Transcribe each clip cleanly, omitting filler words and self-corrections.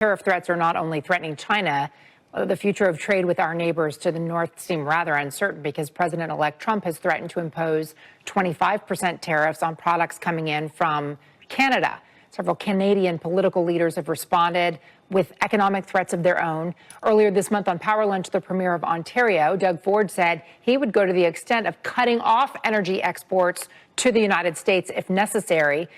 Tariff threats are not only threatening China, the future of trade with our neighbors to the north seem rather uncertain because President-elect Trump has threatened to impose 25% tariffs on products coming in from Canada. Several Canadian political leaders have responded with economic threats of their own. Earlier this month on Power Lunch, the Premier of Ontario, Doug Ford, said he would go to the extent of cutting off energy exports to the United States if necessary.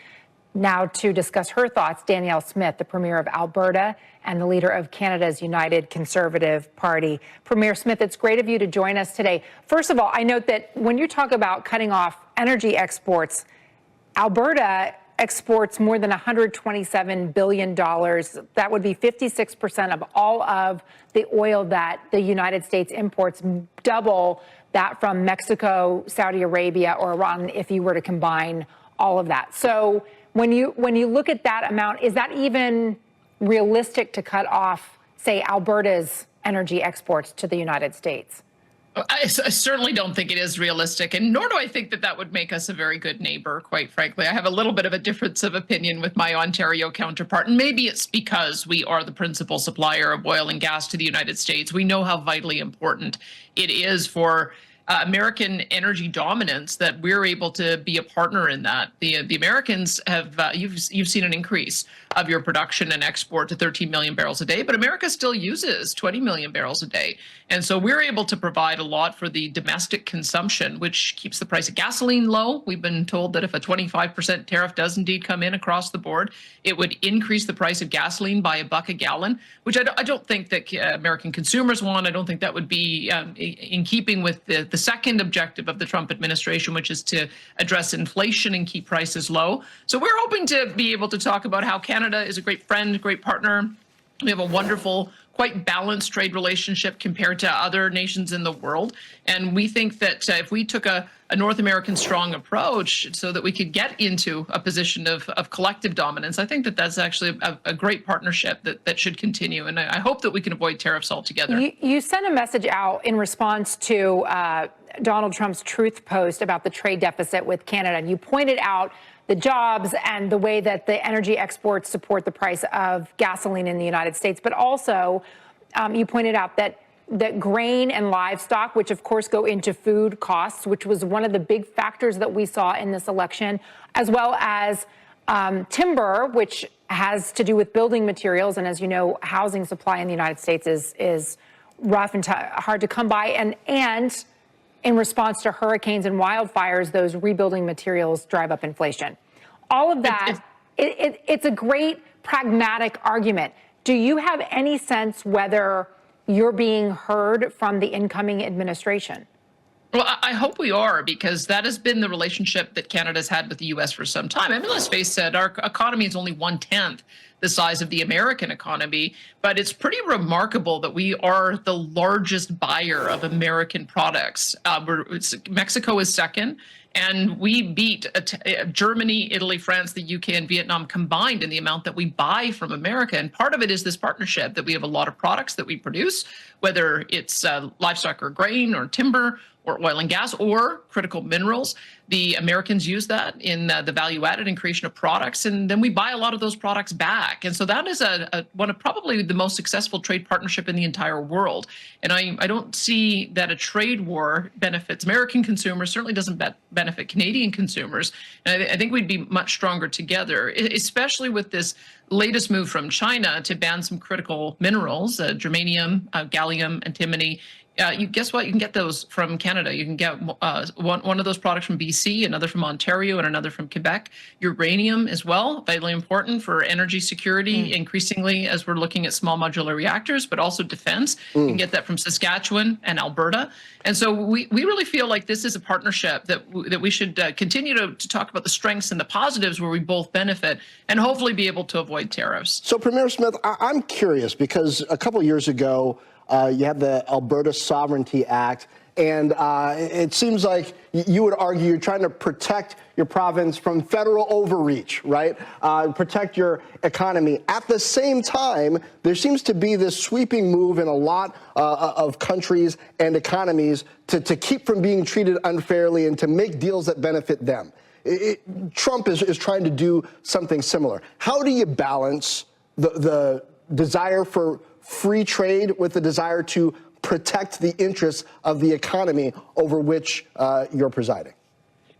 Now to discuss her thoughts, Danielle Smith, the Premier of Alberta and the leader of Canada's United Conservative Party. Premier Smith, it's great of you to join us today. First of all, I note that when you talk about cutting off energy exports, Alberta exports more than $127 billion. That would be 56% of all of the oil that the United States imports, double that from Mexico, Saudi Arabia, or Iran if you were to combine all of that. So when you look at that amount, is that even realistic to cut off, say, Alberta's energy exports to the United States? I certainly don't think it is realistic, and nor do I think that that would make us a very good neighbor, quite frankly. I have a little bit of a difference of opinion with my Ontario counterpart, and maybe it's because we are the principal supplier of oil and gas to the United States. We know how vitally important it is for American energy dominance that we're able to be a partner in that. The Americans have, you've seen an increase of your production and export to 13 million barrels a day, but America still uses 20 million barrels a day. And so we're able to provide a lot for the domestic consumption, which keeps the price of gasoline low. We've been told that if a 25% tariff does indeed come in across the board, it would increase the price of gasoline by $1 a gallon, which I don't think that American consumers want. I don't think that would be in keeping with the second objective of the Trump administration, which is to address inflation and keep prices low. So we're hoping to be able to talk about how Canada is a great friend, great partner. We have a wonderful, quite balanced trade relationship compared to other nations in the world. And we think that if we took a North American strong approach so that we could get into a position of collective dominance, I think that that's actually a great partnership that should continue. And I hope that we can avoid tariffs altogether. You sent a message out in response to Donald Trump's truth post about the trade deficit with Canada. And you pointed out the jobs and the way that the energy exports support the price of gasoline in the United States. But also, you pointed out that grain and livestock, which of course go into food costs, which was one of the big factors that we saw in this election, as well as timber, which has to do with building materials. And as you know, housing supply in the United States is rough and hard to come by. And in response to hurricanes and wildfires, those rebuilding materials drive up inflation. All of that, it's a great pragmatic argument. Do you have any sense whether you're being heard from the incoming administration? Well, I hope we are, because that has been the relationship that Canada's had with the U.S. for some time. I mean, let's face it, our economy is only 1/10 the size of the American economy, but it's pretty remarkable that we are the largest buyer of American products. Mexico is second, and we beat Germany, Italy, France, the UK, and Vietnam combined in the amount that we buy from America. And part of it is this partnership that we have a lot of products that we produce, whether it's livestock or grain or timber or oil and gas or critical minerals. The Americans use that in the value added and creation of products, and then we buy a lot of those products back. And so that is one of probably the most successful trade partnership in the entire world. And I don't see that a trade war benefits American consumers, certainly doesn't benefit Canadian consumers. And I think we'd be much stronger together, especially with this latest move from China to ban some critical minerals, germanium, gallium, antimony. Guess what? You can get those from Canada. You can get one of those products from BC, another from Ontario, and another from Quebec. Uranium as well, vitally important for energy security, increasingly as we're looking at small modular reactors, but also defense. You can get that from Saskatchewan and Alberta. And so we really feel like this is a partnership that we should continue to talk about the strengths and the positives where we both benefit, and hopefully be able to avoid tariffs. So, Premier Smith, I'm curious, because a couple of years ago, you had the Alberta Sovereignty Act, and it seems like you would argue you're trying to protect your province from federal overreach, right? Protect your economy. At the same time, there seems to be this sweeping move in a lot of countries and economies to keep from being treated unfairly and to make deals that benefit them. Trump is trying to do something similar. How do you balance the desire for free trade with the desire to protect the interests of the economy over which you're presiding?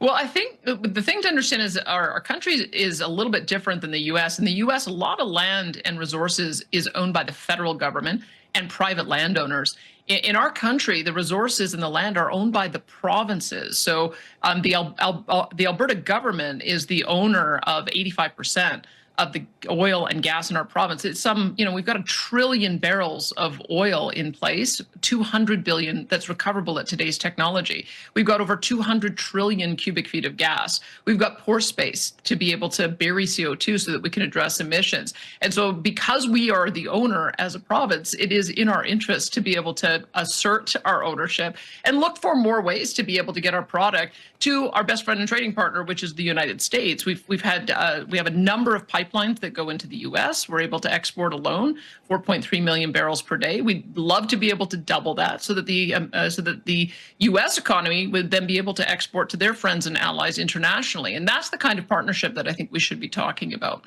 Well, I think the thing to understand is our country is a little bit different than the U.S. In the U.S., a lot of land and resources is owned by the federal government and private landowners. In our country, the resources and the land are owned by the provinces. So the Alberta government is the owner of 85% of the oil and gas in our province. It's we've got 1 trillion barrels of oil in place, 200 billion that's recoverable at today's technology. We've got over 200 trillion cubic feet of gas. We've got pore space to be able to bury CO2 so that we can address emissions. And so because we are the owner as a province, it is in our interest to be able to assert our ownership and look for more ways to be able to get our product to our best friend and trading partner, which is the United States. We have a number of pipelines that go into the U.S. We're able to export alone 4.3 million barrels per day. We'd love to be able to double that so that the U.S. economy would then be able to export to their friends and allies internationally. And that's the kind of partnership that I think we should be talking about.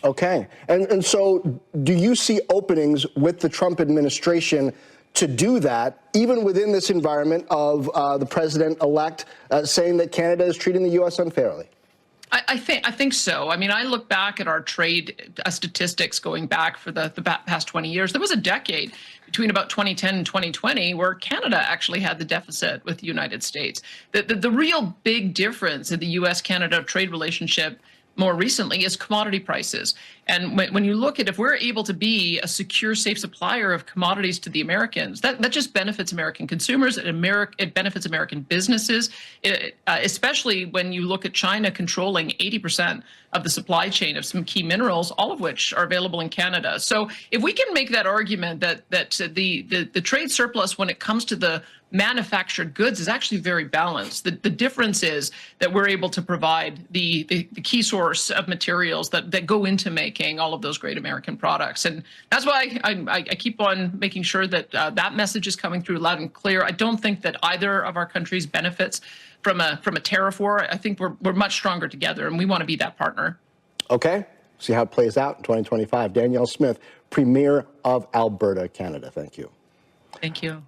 Okay. And so do you see openings with the Trump administration to do that, even within this environment of the president-elect saying that Canada is treating the U.S. unfairly? I think so. I mean, I look back at our trade statistics going back for the past 20 years. There was a decade between about 2010 and 2020 where Canada actually had the deficit with the United States. The real big difference in the U.S.-Canada trade relationship more recently is commodity prices. And when you look at if we're able to be a secure, safe supplier of commodities to the Americans, that just benefits American consumers. It benefits American businesses, especially when you look at China controlling 80% of the supply chain of some key minerals, all of which are available in Canada. So if we can make that argument that the trade surplus when it comes to the manufactured goods is actually very balanced. The difference is that we're able to provide the key source of materials that go into making all of those great American products. And that's why I keep on making sure that that message is coming through loud and clear. I don't think that either of our countries benefits from a tariff war. I think we're much stronger together, and we want to be that partner. Okay. See how it plays out in 2025. Danielle Smith, Premier of Alberta, Canada. Thank you. Thank you.